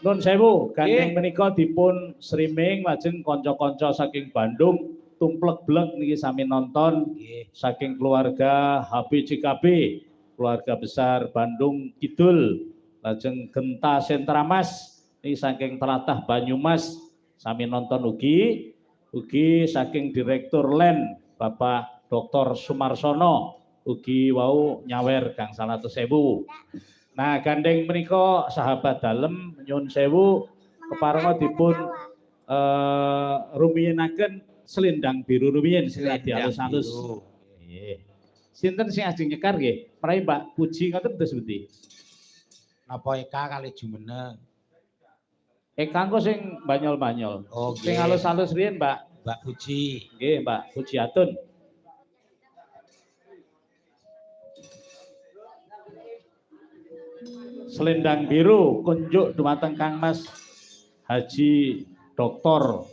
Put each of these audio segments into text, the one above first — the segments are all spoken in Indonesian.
Nun sewu, gandeng menika dipun streaming lajeng kanca-kanca saking Bandung tumplek-blek niki sami nonton saking keluarga HBCKB, keluarga besar Bandung Kidul, lajeng Genta Sentramas niki saking tlatah Banyumas sami nonton ugi saking Direktur Len Bapak Dr. Sumarsono ugi wau nyawer gangsal atus sewu. Nah, gandeng menika sahabat dalem nyun sewu keparenga dipun rumiyinaken selendang biru rumiyin sing dialus-alus. Nggih. Sinten sing ajeng nyekar nggih? Prai Mbak Puji ngoten terus pundi? Napa Eka kali Jumeneng? Eka engko sing banyol-banyol. Oh, sing alus-alus riyen Mbak Puji. Nggih, Mbak Pujiatun. Selendang biru kunjuk dumateng Kang Mas Haji Dr.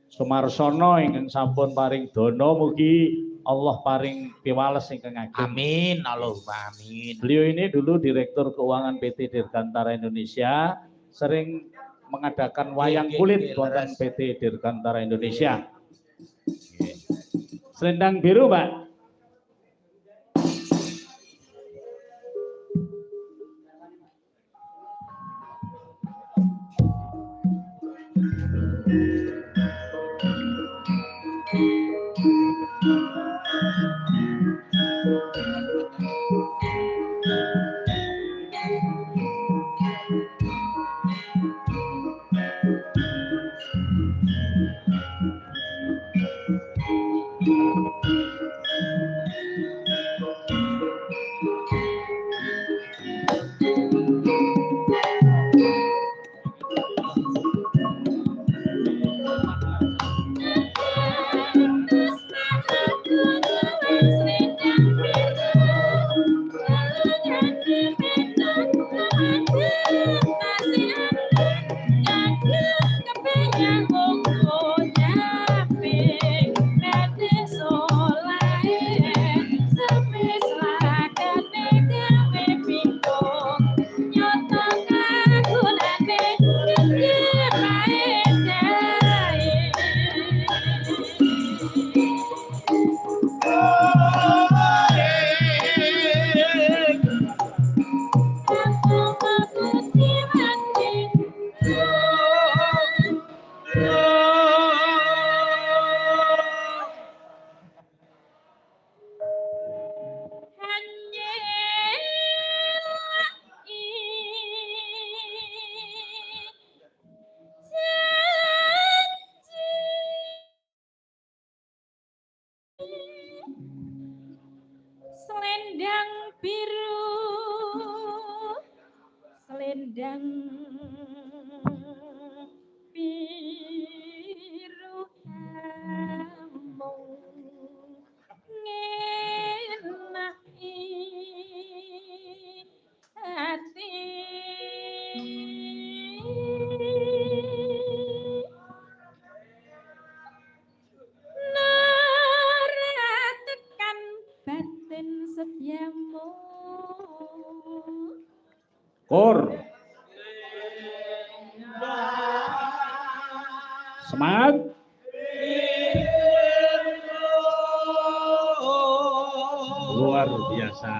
Sumarsono ingkang sampun paring dana mugi Allah paring piwales ingkang ageng. Amin, Allahumma amin. Beliau ini dulu Direktur Keuangan PT Dirgantara Indonesia, sering mengadakan wayang kulit wonten PT Dirgantara Indonesia. Selendang biru, Pak. Kur. Semangat. Luar biasa.